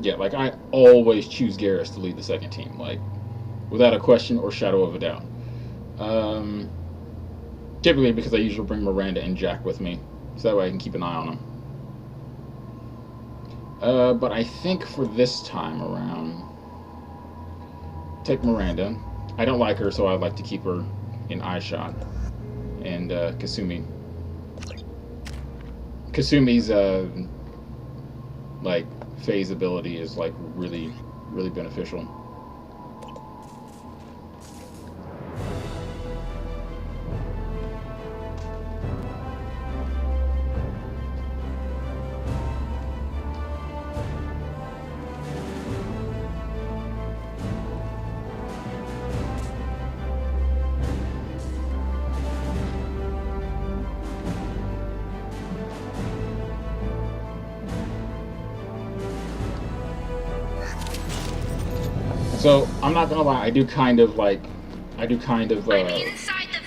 Yeah, like I always choose Garrus to lead the second team, like without a question or shadow of a doubt. Um, Typically because I usually bring Miranda and Jack with me, so that way I can keep an eye on them. But I think for this time around, take Miranda. I don't like her, so I'd like to keep her in eye shot. And Kasumi. Kasumi's like phase ability is like really, really beneficial. So I'm not gonna lie, I do kind of I'm inside the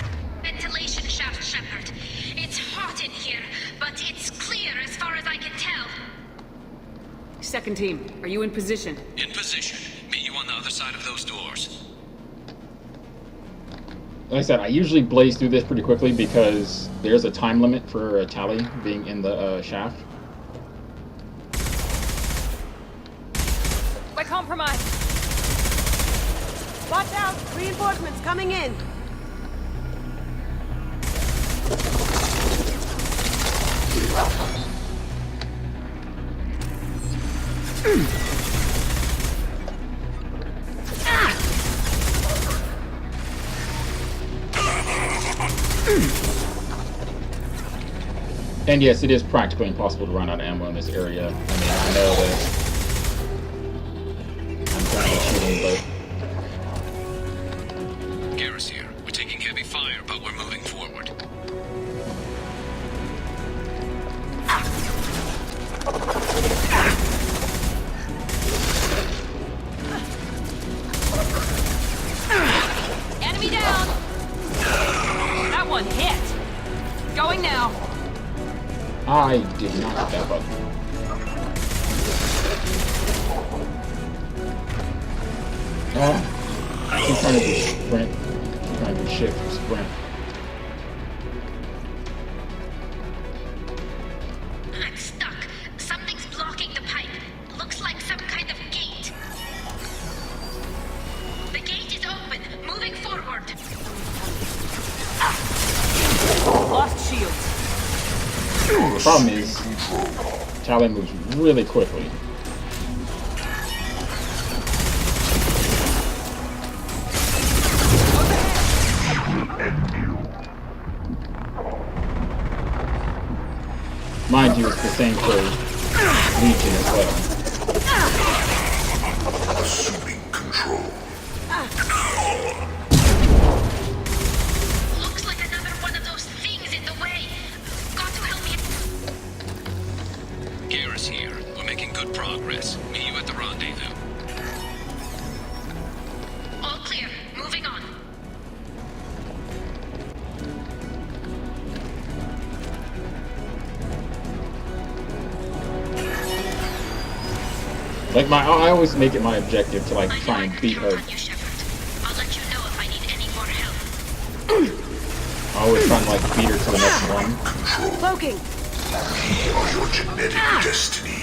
ventilation shaft, Shepard. It's hot in here, but it's clear as far as I can tell. Second team, are you in position? In position. Meet you on the other side of those doors. like I said, I usually blaze through this pretty quickly because there's a time limit for a tally being in the shaft. We're compromised. Watch out! Reinforcements coming in! And yes, it is practically impossible to run out of ammo in this area. I mean, I know that I'm currently shooting, but Garrus here. We're taking heavy fire, but we're moving forward. Enemy down! That one hit! Going now! I did not hit that button. I keep trying to do sprint. I'm trying to do shift, sprint. I'm stuck. Something's blocking the pipe. Looks like some kind of gate. The gate is open. Moving forward. Lost shields. The problem is, Tally moves really quickly. Mind you, it's the same for Legion as well. Assuming control. Looks like another one of those things in the way. Got to help me. Garrus here. We're making good progress. Meet you at the rendezvous. All clear. Moving on. Like I always make it my objective to like try and beat her. On you, Shepard. I'll let you know if I need any more help. I always try and like beat her to the next one. Control. Cloaking! We are your genetic destiny.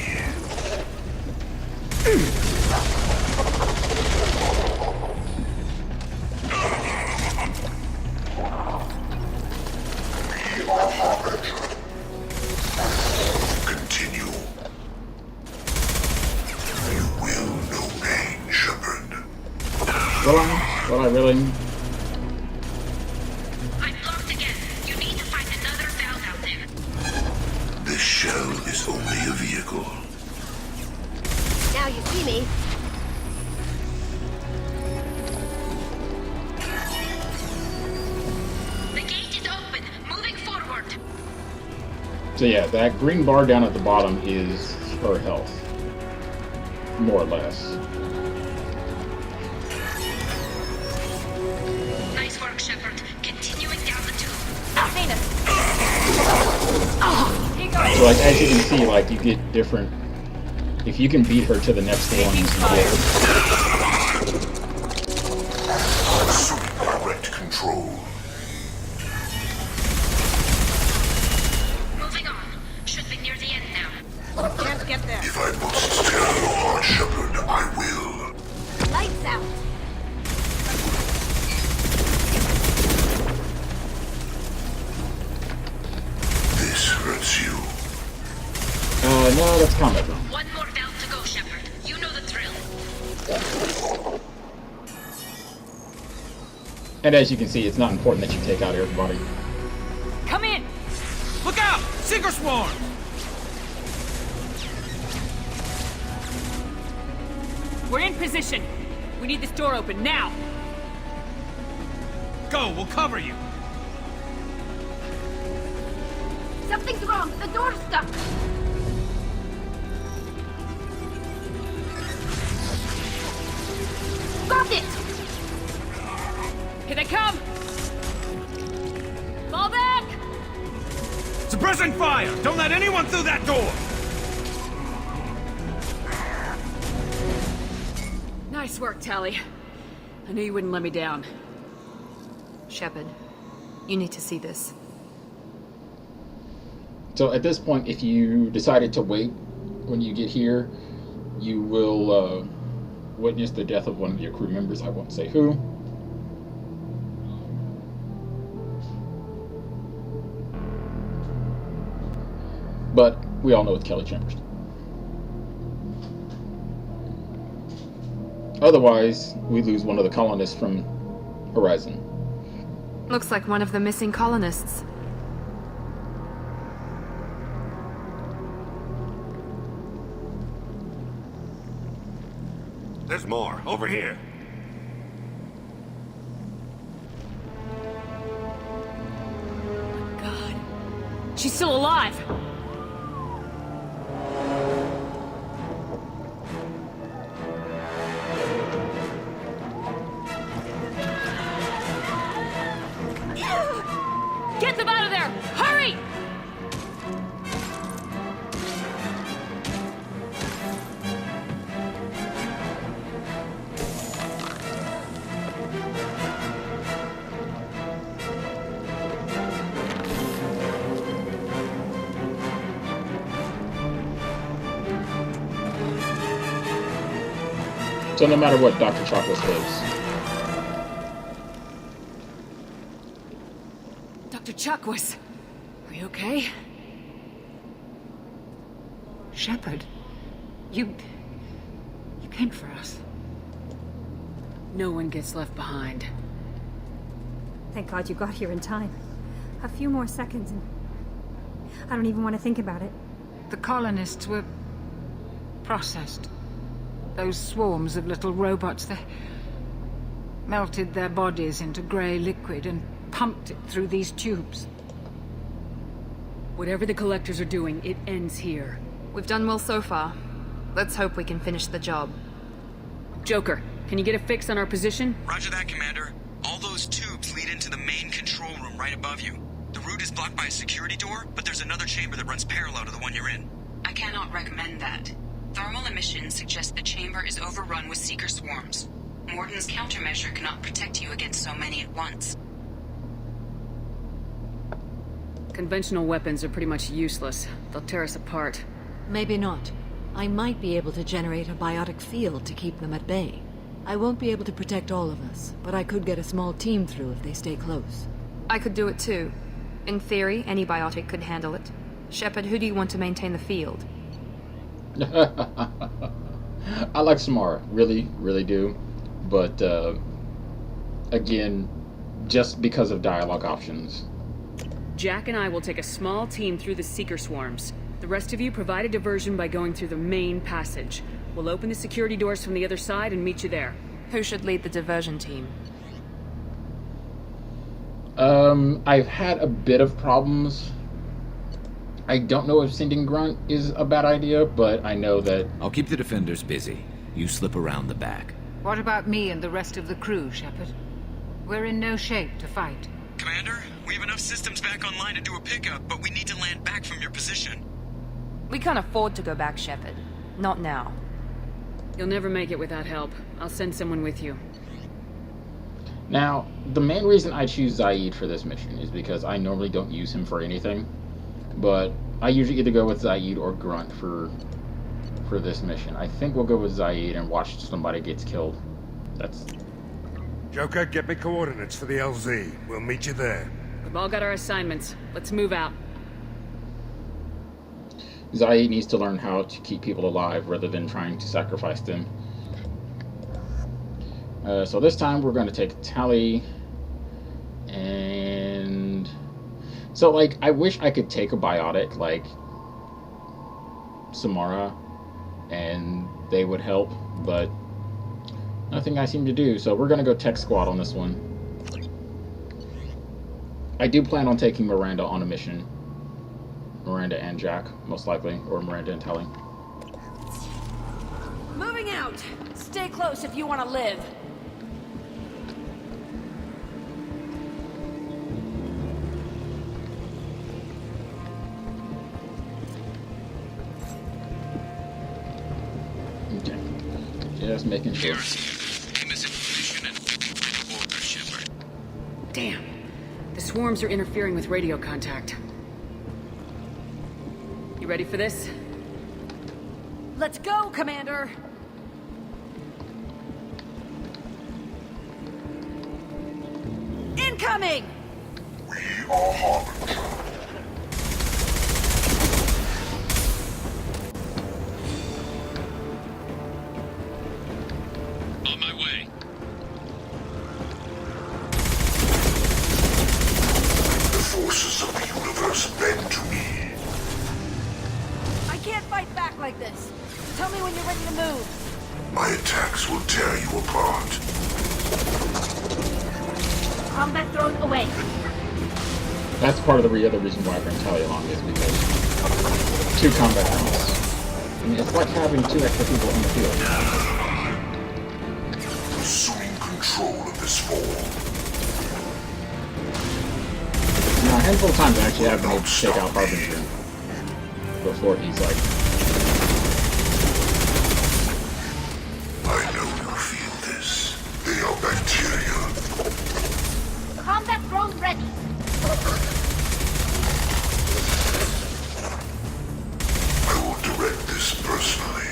Continue. You will know pain, Shepard. Will I really? I'm blocked again. You need to find another valve out there. This shell is only a vehicle. Now you see me. The gate is open. Moving forward. So yeah, that green bar down at the bottom is her health, more or less. Nice work, Shepard. Continuing down the tube. So like as you can see, like you get different If you can beat her to the next one, Taking fire. Assume direct control. Moving on. Should be near the end now. Can't get there. If I must tear your heart, Shepard, I will. Lights out. This hurts you. No, that's combat room. One more valve to go, Shepard. You know the drill. And as you can see, it's not important that you take out everybody. Come in! Look out! Seeker swarm! We're in position. We need this door open now. Go, we'll cover you. Something's wrong. The door's stuck. Got it! Here they come! Fall back! Suppressing fire! Don't let anyone through that door! Nice work, Tally. I knew you wouldn't let me down. Shepard, you need to see this. So at this point, if you decided to wait when you get here, you will witness the death of one of your crew members. I won't say who. But we all know it's Kelly Chambers. Otherwise, we lose one of the colonists from Horizon. Looks like one of the missing colonists. There's more. Over here. God. She's still alive! Get them out of there! Hurry! So no matter what, Dr. Chakwas lives. Dr. Chakwas, are you okay? Shepard, you came for us. No one gets left behind. Thank God you got here in time. A few more seconds and I don't even want to think about it. The colonists were processed. Those swarms of little robots, they melted their bodies into grey liquid and pumped it through these tubes. Whatever the collectors are doing, it ends here. We've done well so far. Let's hope we can finish the job. Joker, can you get a fix on our position? Roger that, Commander. All those tubes lead into the main control room right above you. The route is blocked by a security door, but there's another chamber that runs parallel to the one you're in. I cannot recommend that. Thermal emissions suggest the chamber is overrun with seeker swarms. Morden's countermeasure cannot protect you against so many at once. Conventional weapons are pretty much useless. They'll tear us apart. Maybe not. I might be able to generate a biotic field to keep them at bay. I won't be able to protect all of us, but I could get a small team through if they stay close. I could do it too. In theory, any biotic could handle it. Shepard, who do you want to maintain the field? I like Samara, really, really do. But, again, just because of dialogue options. Jack and I will take a small team through the seeker swarms. The rest of you provide a diversion by going through the main passage. We'll open the security doors from the other side and meet you there. Who should lead the diversion team? I've had a bit of problems. I don't know if sending Grunt is a bad idea, but I know that... I'll keep the defenders busy. You slip around the back. What about me and the rest of the crew, Shepard? We're in no shape to fight. Commander, we have enough systems back online to do a pickup, but we need to land back from your position. We can't afford to go back, Shepard. Not now. You'll never make it without help. I'll send someone with you. Now, the main reason I choose Zaid for this mission is because I normally don't use him for anything, but I usually either go with Zaid or Grunt for this mission. I think we'll go with Zaid and watch somebody gets killed. That's... Joker, get me coordinates for the LZ. We'll meet you there. We've all got our assignments. Let's move out. Zaid needs to learn how to keep people alive rather than trying to sacrifice them. So this time we're going to take Tally, and so like I wish I could take a biotic like Samara and they would help, but nothing I seem to do. So we're going to go tech squad on this one. I do plan on taking Miranda on a mission. Miranda and Jack, most likely, or Miranda and Tally. Moving out. Stay close if you want to live. Okay. Just making sure. Damn. The swarms are interfering with radio contact. You ready for this? Let's go, Commander. Incoming! We are Harbinger. On my way. The forces of the universe bend to me. I can't fight back like this. Tell me when you're ready to move. My attacks will tear you apart. Combat drone away. That's part of the other reason why I bring Tally along is because 2 combat drones. I mean, it's like having 2 extra people on the field. Assuming control of this form. Now, a handful of times I actually have been able to take out Harbinger before he's like... I know you feel this. They are bacteria. Combat drone ready. I will direct this personally.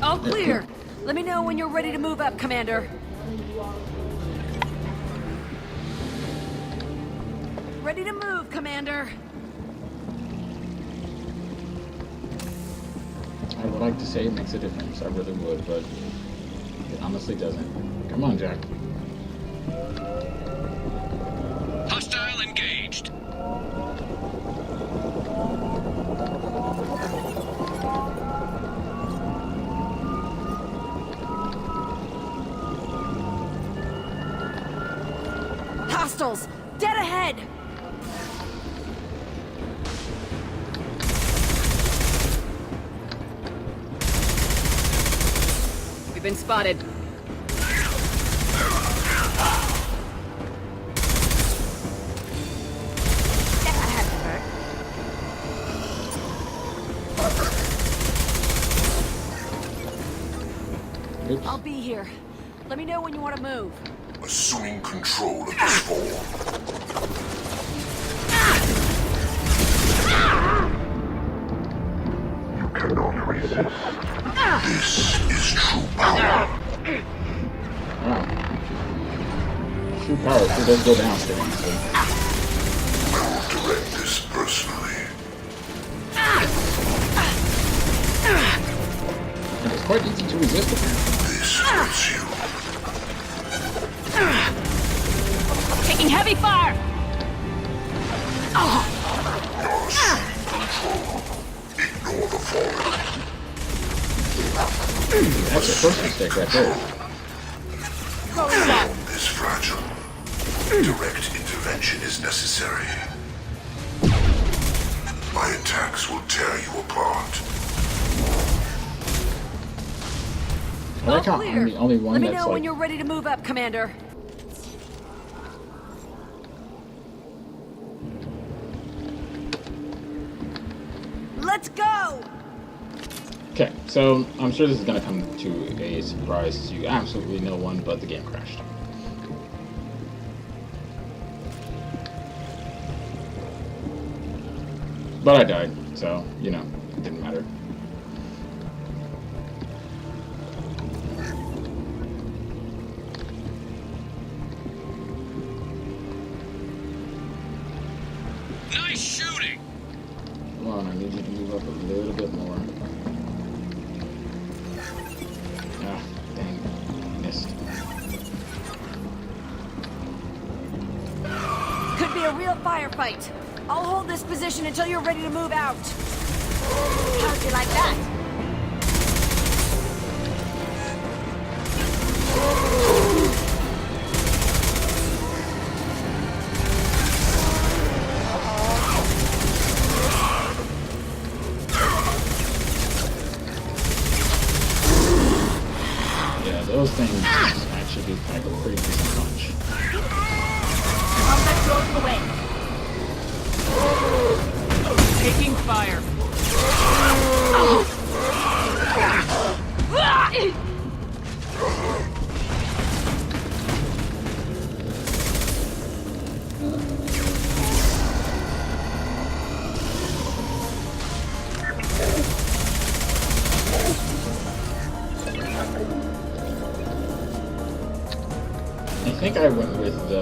All clear. Let me know when you're ready to move up, Commander. Ready to move, Commander. I would like to say it makes a difference. I really would, but it honestly doesn't. Come on, Jack. Hostile engaged. Hostiles! Dead ahead! We've been spotted. Oops. I'll be here. Let me know when you want to move. Assuming control of this form. You cannot resist. This is true power. Wow. True power sure does go down, seriously. I will direct this personally. And it's quite easy to resist apparently. This hurts you. Taking heavy fire. You're assuming control. Ignore the fallen. That's your first mistake right there. Your form is fragile. Direct intervention is necessary. My attacks will tear you apart. I like how I'm the only one Let me that's know when like... you're ready to move up, Commander. So, I'm sure this is going to come to a surprise to absolutely no one, but the game crashed. But I died, so, you know, it didn't matter. Nice shooting! Come on, I need you to move up a little bit more. Ah, dang. Missed. Could be a real firefight. I'll hold this position until you're ready to move out. How'd you like that? Yeah, those things actually do pack a pretty decent punch. Combat goes away. Taking fire. I think I went with the,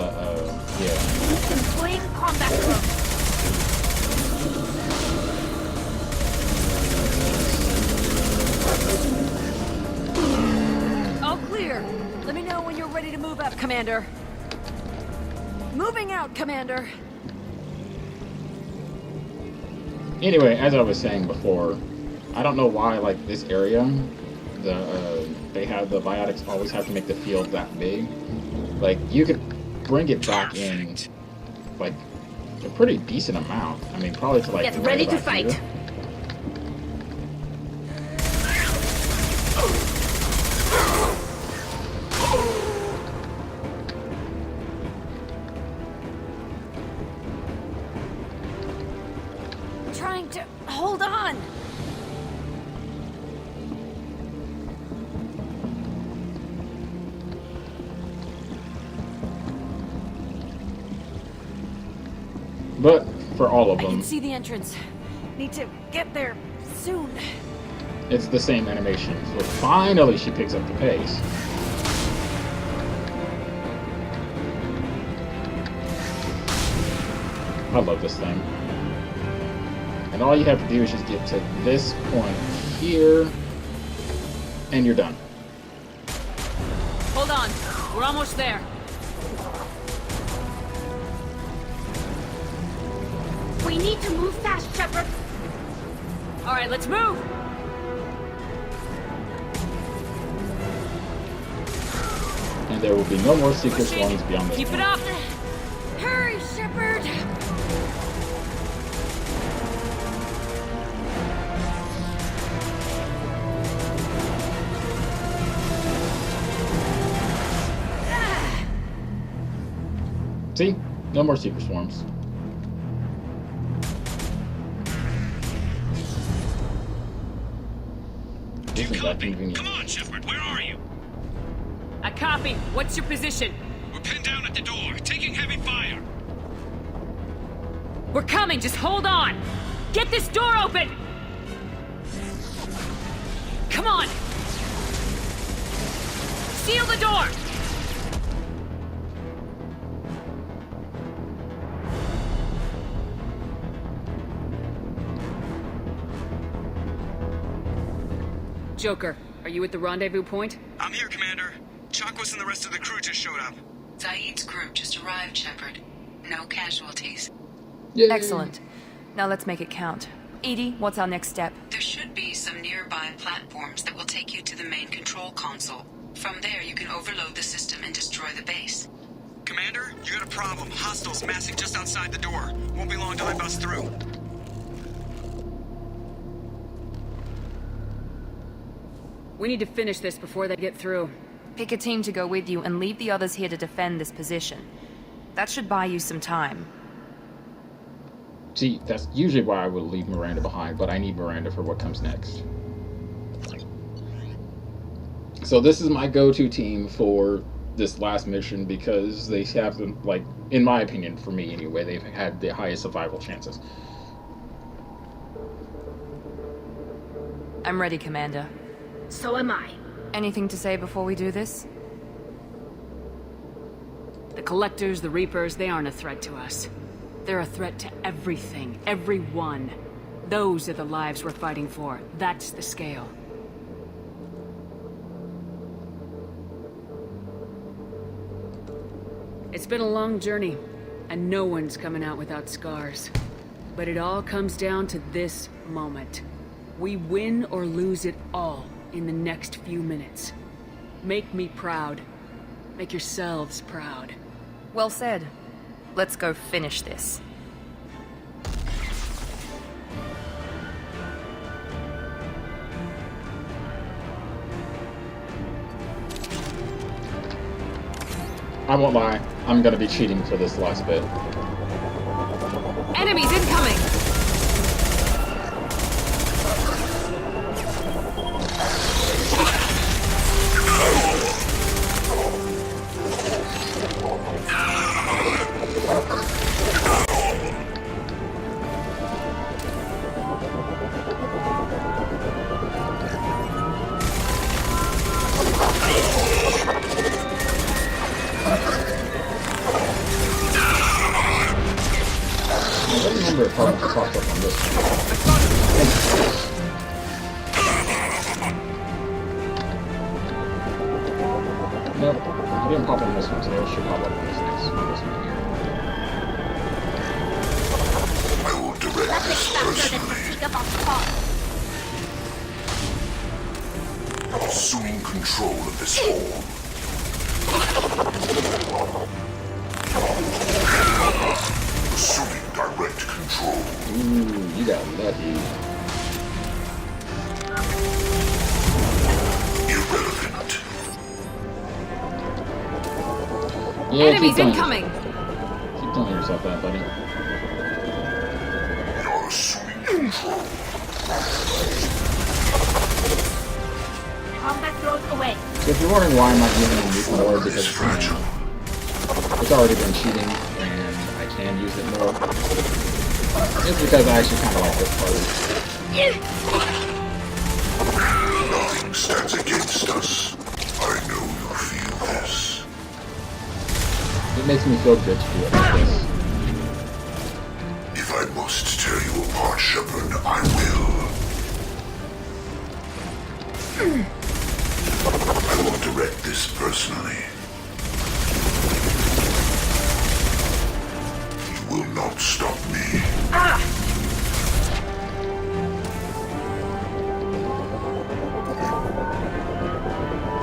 yeah. Employing combat clone. All clear. Let me know when you're ready to move up, Commander. Moving out, Commander. Anyway, as I was saying before, I don't know why, like, this area, they have the biotics always have to make the field that big. Like, you could bring it back in, like, a pretty decent amount. I mean, probably to, like, Get ready to fight. Here. Trying to hold on. But for all of I them, can see the entrance. Need to get there soon. it's the same animation. So finally she picks up the pace. I love this thing. And all you have to do is just get to this point here, and you're done. Hold on. We're almost there. We need to move fast, Shepard. All right, let's move. And there will be no more secret swarms beyond this Keep point. it up. Hurry, Shepard. See? No more secret swarms. Isn't that convenient? Come on, Shepard, where are you? I copy. What's your position? We're pinned down at the door, taking heavy fire. We're coming. Just hold on. Get this door open. Come on. Seal the door. Joker, are you at the rendezvous point? I'm here, Commander. Chakwas and the rest of the crew just showed up. Zaid's group just arrived, Shepard. No casualties. Yay. Excellent. Now let's make it count. Edie, what's our next step? There should be some nearby platforms that will take you to the main control console. From there, you can overload the system and destroy the base. Commander, you got a problem. Hostiles massing just outside the door. Won't be long till they bust through. We need to finish this before they get through. Pick a team to go with you and leave the others here to defend this position. That should buy you some time. See, that's usually why I would leave Miranda behind, but I need Miranda for what comes next. So this is my go-to team for this last mission because they have them, like, in my opinion, for me anyway, they've had the highest survival chances. I'm ready, Commander. So am I. Anything to say before we do this? The Collectors, the Reapers, they aren't a threat to us. They're a threat to everything, everyone. Those are the lives we're fighting for. That's the scale. It's been a long journey, and no one's coming out without scars. But it all comes down to this moment. We win or lose it all in the next few minutes. Make me proud. Make yourselves proud. Well said. Let's go finish this. I won't lie, I'm gonna be cheating for this last bit. Enemies incoming! I don't remember if I popped up on this one. Nope, I didn't pop on this one, so it should pop up on this next one. This one here. I will direct this personally. Assuming control of this hall. Assuming direct control. Ooh, you got lucky. Irrelevant. Yeah, Enemies incoming! Keep telling yourself that, buddy. You're assuming control. Combat throws away. So if you're wondering why I'm not using the nuke more, because it's already been cheating, and I can use it more. It's because I actually kind of like this part. Nothing stands against us. I know you feel this. It makes me feel good to do it like this. If I must tear you apart, Shepard, I will. I will direct this personally. You will not stop me.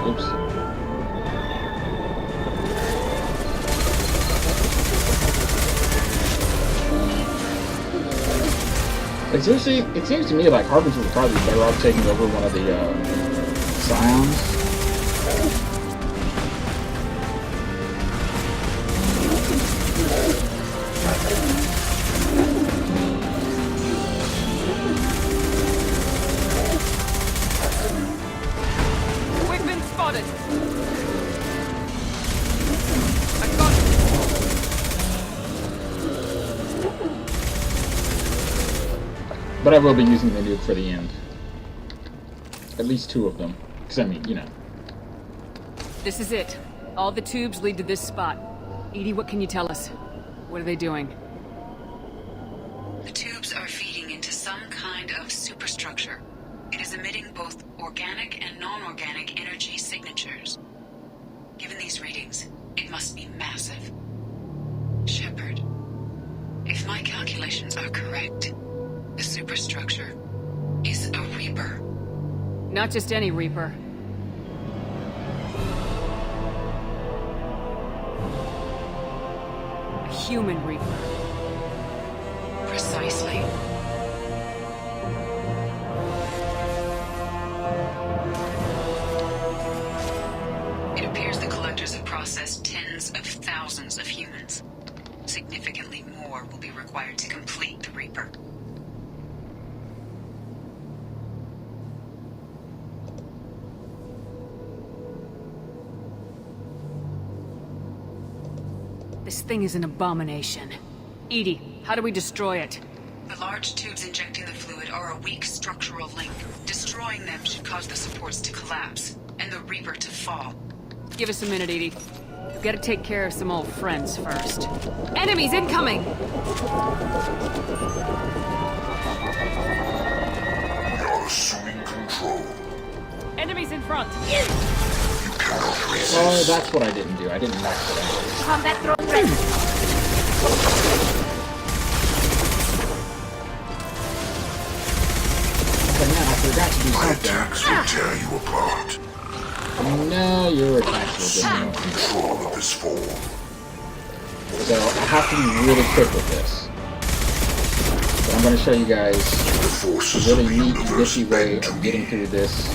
Oops. Like, seriously, it seems to me like Harbinger would probably be better off taking over one of the Scions. We've been spotted! But I will be using the nuke for the end. At least 2 of them. Because, I mean, you know. This is it. All the tubes lead to this spot. Edie, what can you tell us? What are they doing? The tubes are feeding into some kind of superstructure. It is emitting both organic and non-organic energy signatures. Given these readings, it must be massive. Shepard, if my calculations are correct, the superstructure is a Reaper. Not just any Reaper. A human Reaper. Precisely. It appears the Collectors have processed tens of thousands of humans. Significantly more will be required to complete the Reaper. This thing is an abomination. Edie, how do we destroy it? The large tubes injecting the fluid are a weak structural link. Destroying them should cause the supports to collapse, and the Reaper to fall. Give us a minute, Edie. We've got to take care of some old friends first. Enemies incoming! You're assuming control. Enemies in front! You cannot resist. Oh, that's what I didn't do. I didn't max it out. Combat drone ready. But man, I forgot to do My something. attacks will tear you apart. No, your attacks will get Assume more. control of this form. So I have to be really quick with this. But I'm going to show you guys a really neat and nifty way of getting through this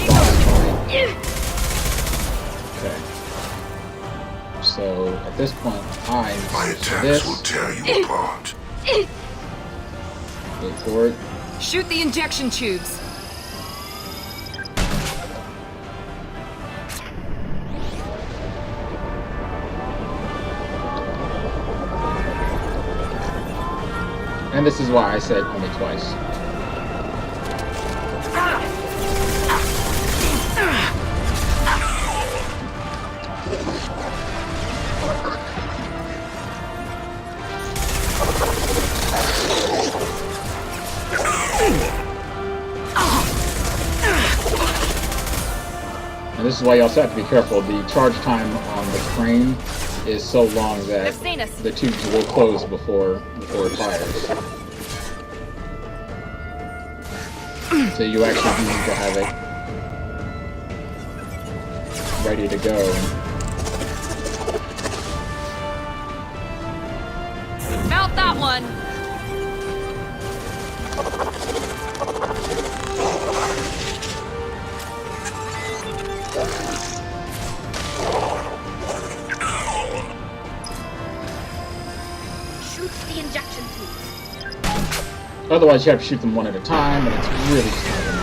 boss fight. Okay. So at this point, My attacks this. will tear you apart. Wait for it. Shoot the injection tubes! And this is why I said only twice. And this is why you also have to be careful. The charge time on the crane is so long that the tubes will close before it fires. So you actually do need to have it ready to go. Mount that one! Shoot the injection tube. Otherwise, you have to shoot them one at a time, and it's really just kind of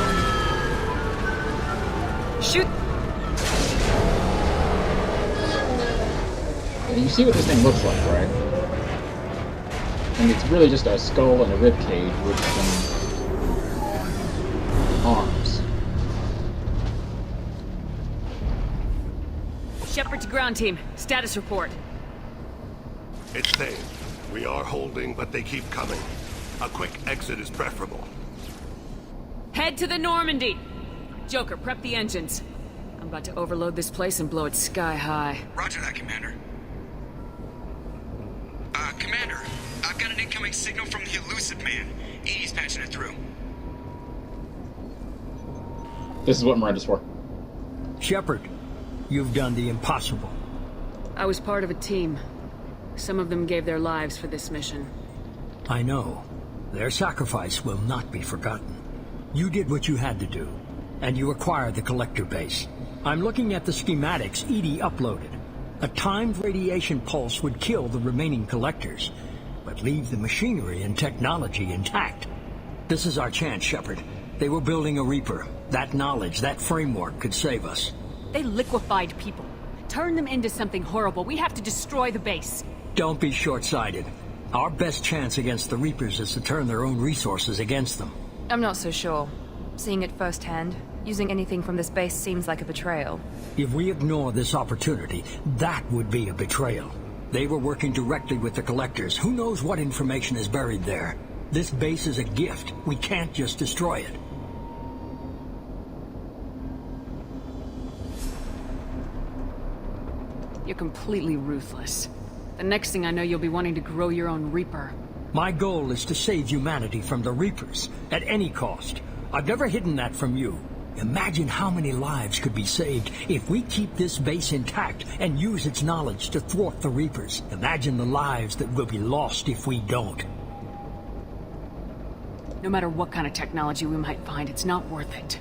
annoying. Shoot! And you see what this thing looks like, right? And it's really just a skull and a rib cage with some arms. Shepard to ground team. Status report. It's safe. We are holding, but they keep coming. A quick exit is preferable. Head to the Normandy! Joker, prep the engines. I'm about to overload this place and blow it sky high. Roger that, Commander. Commander, I've got an incoming signal from the elusive man. Edie's patching it through. This is what Miranda's for. Shepard, you've done the impossible. I was part of a team. Some of them gave their lives for this mission. I know. Their sacrifice will not be forgotten. You did what you had to do, and you acquired the collector base. I'm looking at the schematics Edie uploaded. A timed radiation pulse would kill the remaining collectors, but leave the machinery and technology intact. This is our chance, Shepard. They were building a Reaper. That knowledge, that framework could save us. They liquefied people. Turn them into something horrible. We have to destroy the base. Don't be short-sighted. Our best chance against the Reapers is to turn their own resources against them. I'm not so sure. Seeing it firsthand, using anything from this base seems like a betrayal. If we ignore this opportunity, that would be a betrayal. They were working directly with the collectors. Who knows what information is buried there? This base is a gift. We can't just destroy it. You're completely ruthless. The next thing I know, you'll be wanting to grow your own Reaper. My goal is to save humanity from the Reapers, at any cost. I've never hidden that from you. Imagine how many lives could be saved if we keep this base intact and use its knowledge to thwart the Reapers. Imagine the lives that will be lost if we don't. No matter what kind of technology we might find, it's not worth it.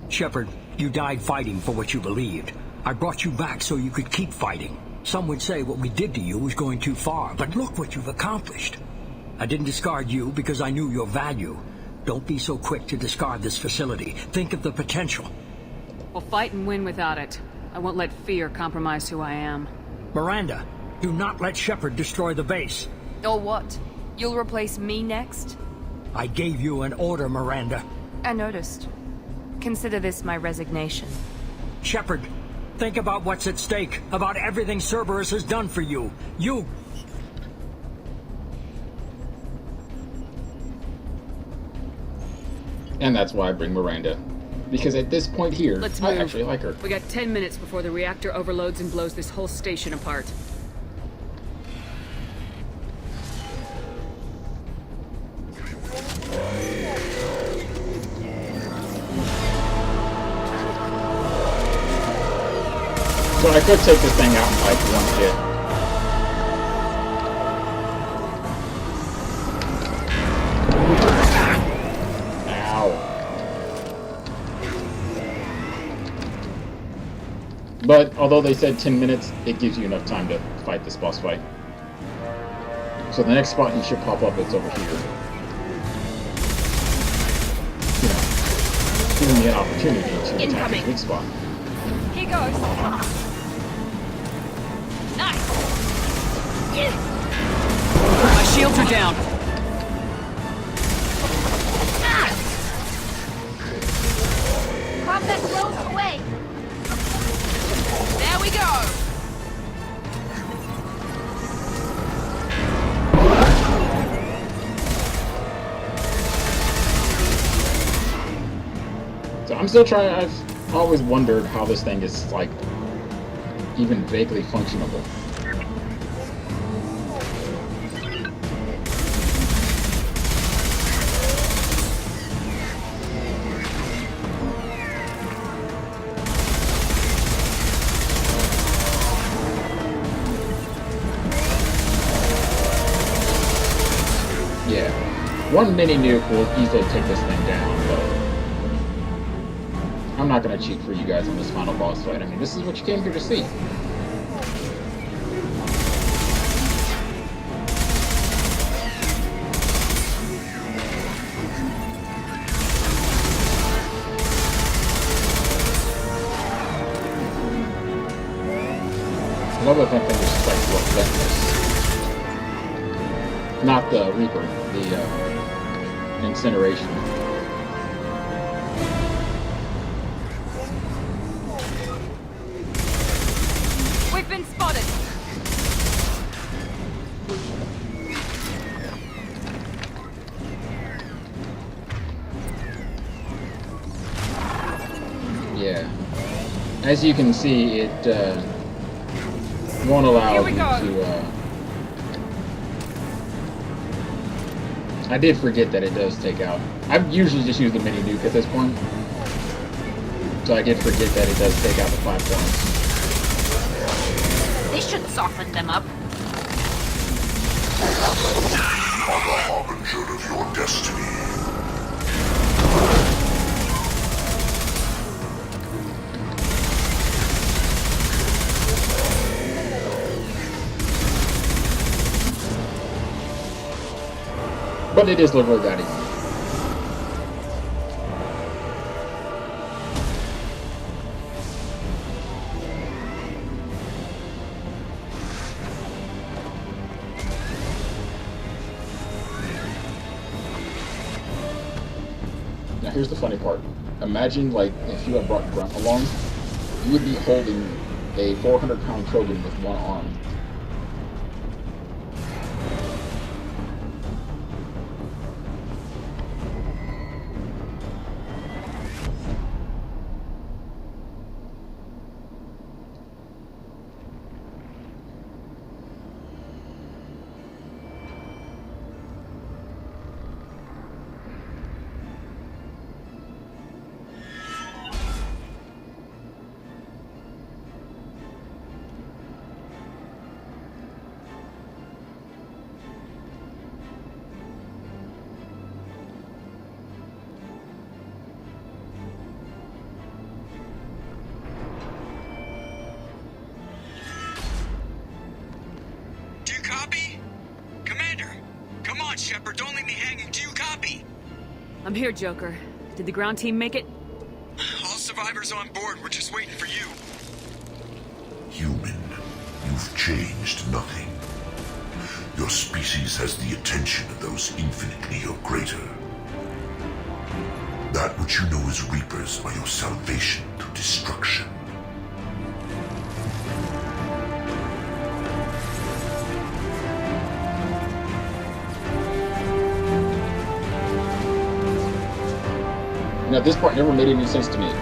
Shepard, you died fighting for what you believed. I brought you back so you could keep fighting. Some would say what we did to you was going too far, but look what you've accomplished. I didn't discard you because I knew your value. Don't be so quick to discard this facility. Think of the potential. We'll fight and win without it. I won't let fear compromise who I am. Miranda, Do not let Shepard destroy the base. Or what? You'll replace me next? I gave you an order, Miranda. I noticed. Consider this my resignation. Shepard, think about what's at stake, about everything Cerberus has done for you. You... And that's why I bring Miranda. Because at this point here, Let's I move. actually like her. We got 10 minutes before the reactor overloads and blows this whole station apart. So I could take this thing out in like one hit. But although they said 10 minutes, it gives you enough time to fight this boss fight. So the next spot you should pop up is over here. You know, giving me an opportunity to attack this weak spot. Here goes. Nice. My shields are down. Combat rolls away. There we go. So I'm still trying. I've always wondered how this thing is like even vaguely functionable. Yeah, one mini nuke will easily take this thing down, but I'm not going to cheat for you guys on this final boss fight. I mean, this is what you came here to see. I love that thing just like relentless. Not the Reaper, the incineration. We've been spotted. Yeah. As you can see, it won't allow you to... I did forget that it does take out... I usually just use the mini nuke at this point. So I did forget that it does take out the 5 points. This should soften them up. You are the harbinger of your destiny. But it is Livergatti. Now here's the funny part. Imagine, like, if you had brought Grunt along, you would be holding a 400-pound Krogan with one arm. Shepard, don't leave me hanging. Do you copy? I'm here, Joker. Did the ground team make it? All survivors on board. We're just waiting for you. Human, You've changed nothing. Your species has the attention of those infinitely or greater. That which you know as Reapers are your salvation through destruction. Now, this part never made any sense to me.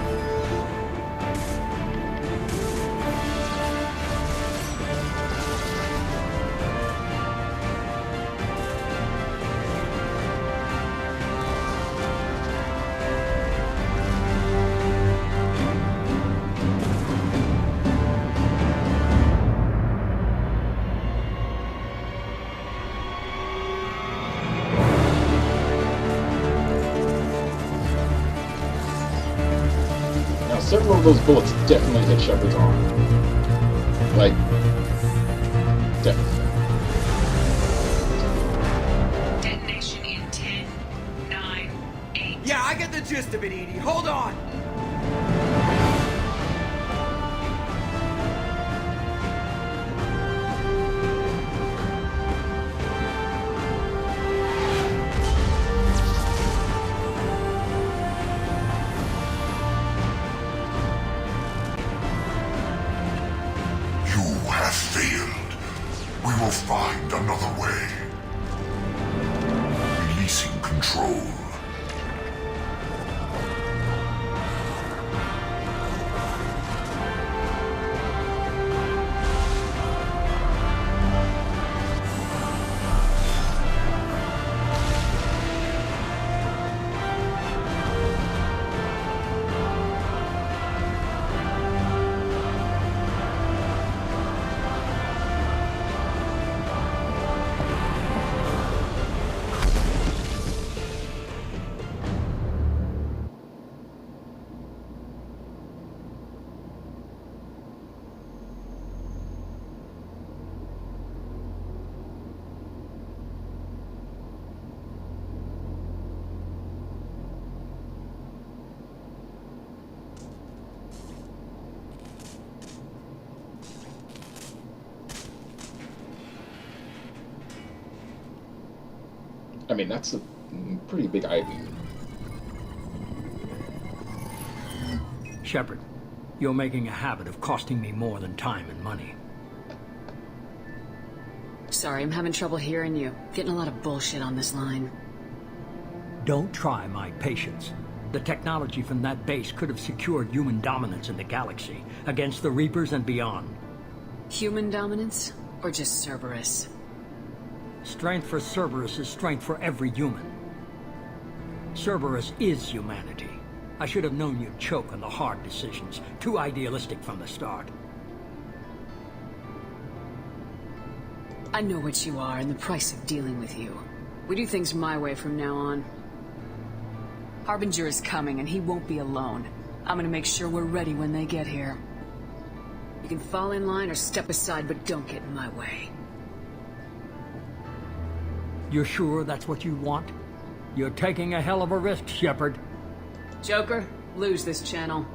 Several of those bullets definitely hit Shepard's arm. Like, definitely. Detonation in 10, 9, 8. Yeah, I get the gist of it, Edie. Hold on! We will find another way. Releasing control. I mean, that's a pretty big ivy. Shepard, you're making a habit of costing me more than time and money. Sorry, I'm having trouble hearing you. Getting a lot of bullshit on this line. Don't try my patience. The technology from that base could have secured human dominance in the galaxy against the Reapers and beyond. Human dominance? Or just Cerberus? Strength for Cerberus is strength for every human. Cerberus is humanity. I should have known you'd choke on the hard decisions. Too idealistic from the start. I know what you are and the price of dealing with you. We do things my way from now on. Harbinger is coming and he won't be alone. I'm gonna make sure we're ready when they get here. You can fall in line or step aside, but don't get in my way. You're sure that's what you want? You're taking a hell of a risk, Shepard. Joker, lose this channel.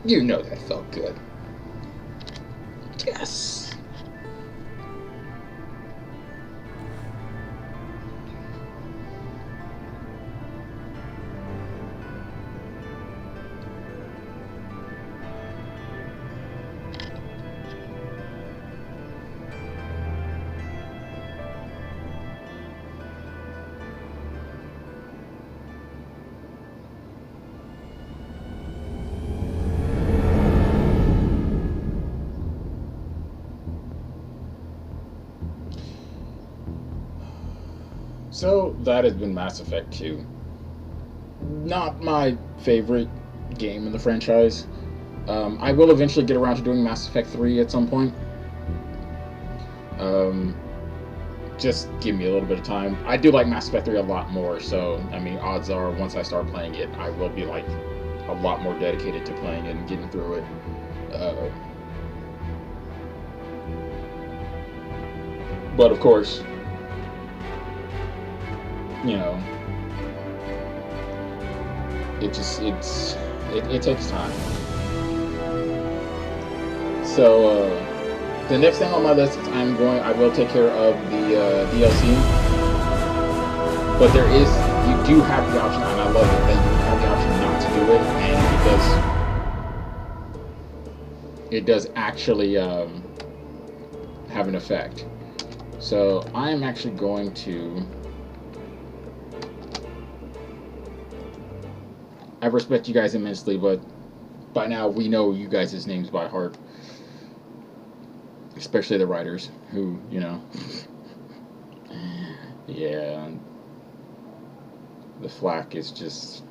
You know that felt good. Yes. So that has been Mass Effect 2. Not my favorite game in the franchise. I will eventually get around to doing Mass Effect 3 at some point. Just give me a little bit of time. I do like Mass Effect 3 a lot more, so I mean, odds are once I start playing it, I will be like a lot more dedicated to playing it and getting through it. But of course, you know, it's it takes time. So the next thing on my list is I will take care of the DLC. But you do have the option, and I love it, that you have the option not to do it, and it does actually have an effect. So I am actually going to... I respect you guys immensely, but by now we know you guys' names by heart. Especially the writers, who, you know... yeah... The flack is just...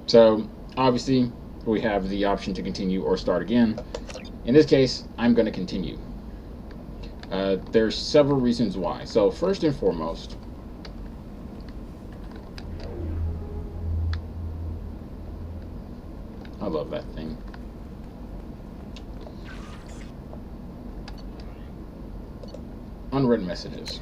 So, obviously, we have the option to continue or start again. In this case, I'm going to continue. There's several reasons why. So, first and foremost... I love that thing. Unread messages.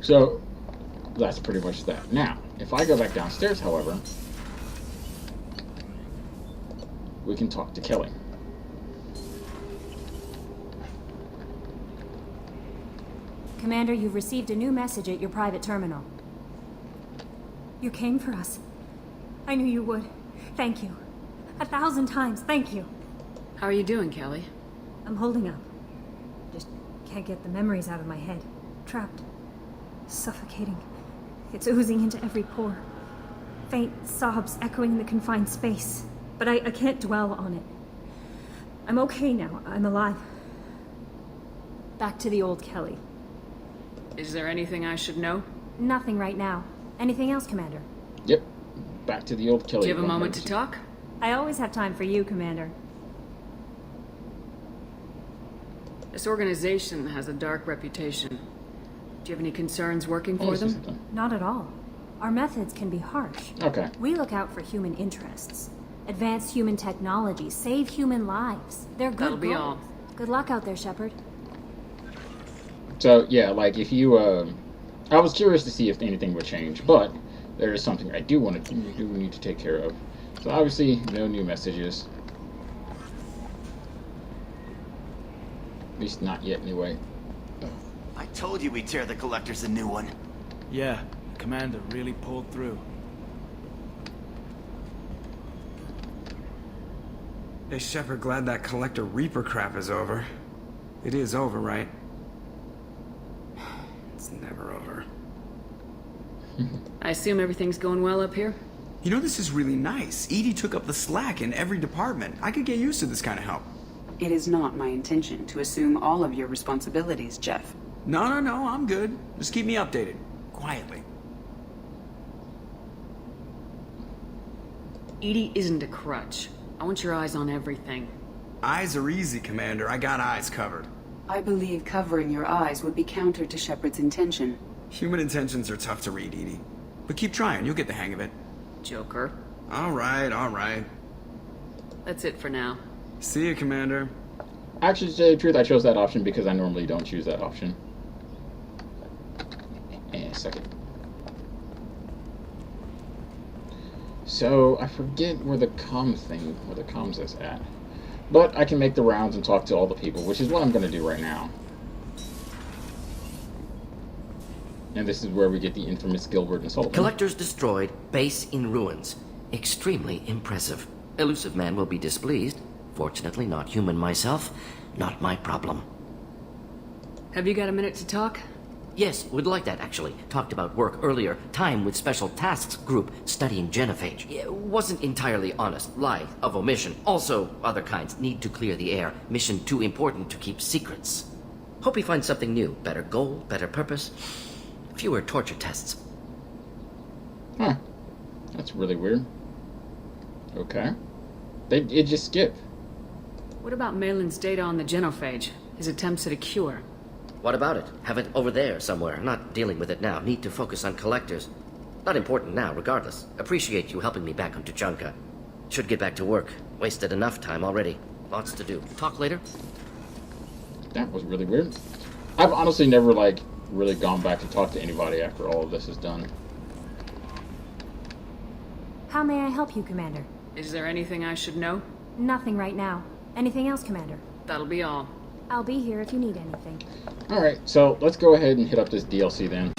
So, that's pretty much that. Now, if I go back downstairs, however, we can talk to Kelly. Commander, you've received a new message at your private terminal. You came for us. I knew you would. Thank you. 1,000 times, thank you. How are you doing, Kelly? I'm holding up. Just can't get the memories out of my head. Trapped. Suffocating. It's oozing into every pore. Faint sobs echoing in the confined space. But I can't dwell on it. I'm okay now. I'm alive. Back to the old Kelly. Is there anything I should know? Nothing right now. Anything else, Commander? Yep. Back to the old Kelly. Do you have a moment to talk? I always have time for you, Commander. This organization has a dark reputation. Do you have any concerns working for them? Not at all. Our methods can be harsh. Okay. We look out for human interests. Advance human technology, save human lives. They're good That'll be goals. all. Good luck out there, Shepard. So, yeah, like, if you, I was curious to see if anything would change, but there is something I do need to take care of. So, obviously, no new messages. At least not yet, anyway. I told you we'd tear the Collectors a new one. Yeah, the Commander really pulled through. Hey, Shepard, glad that Collector Reaper crap is over. It is over, right? It's never over. I assume everything's going well up here? You know, this is really nice. Edie took up the slack in every department. I could get used to this kind of help. It is not my intention to assume all of your responsibilities, Jeff. No, I'm good. Just keep me updated. Quietly. Edie isn't a crutch. I want your eyes on everything. Eyes are easy, Commander. I got eyes covered. I believe covering your eyes would be counter to Shepard's intention. Human intentions are tough to read, Edie. But keep trying. You'll get the hang of it. Joker. All right. That's it for now. See you, Commander. Actually, to tell you the truth, I chose that option because I normally don't choose that option. And a second. So, I forget where the comms is at. But I can make the rounds and talk to all the people, which is what I'm going to do right now. And this is where we get the infamous Gilbert and Sullivan. Collectors destroyed, base in ruins. Extremely impressive. Elusive man will be displeased. Fortunately, not human myself. Not my problem. Have you got a minute to talk? Yes, would like that, actually. Talked about work earlier. Time with Special Tasks Group studying genophage. Wasn't entirely honest. Lie of omission. Also, other kinds. Need to clear the air. Mission too important to keep secrets. Hope he finds something new. Better goal, better purpose. Fewer torture tests. Huh. That's really weird. Okay. It just skipped. What about Malin's data on the genophage? His attempts at a cure? What about it? Have it over there somewhere. Not dealing with it now. Need to focus on collectors. Not important now, regardless. Appreciate you helping me back on Tuchanka. Should get back to work. Wasted enough time already. Lots to do. Talk later? That was really weird. I've honestly never, like, really gone back to talk to anybody after all of this is done. How may I help you, Commander? Is there anything I should know? Nothing right now. Anything else, Commander? That'll be all. I'll be here if you need anything. Alright, so let's go ahead and hit up this DLC then.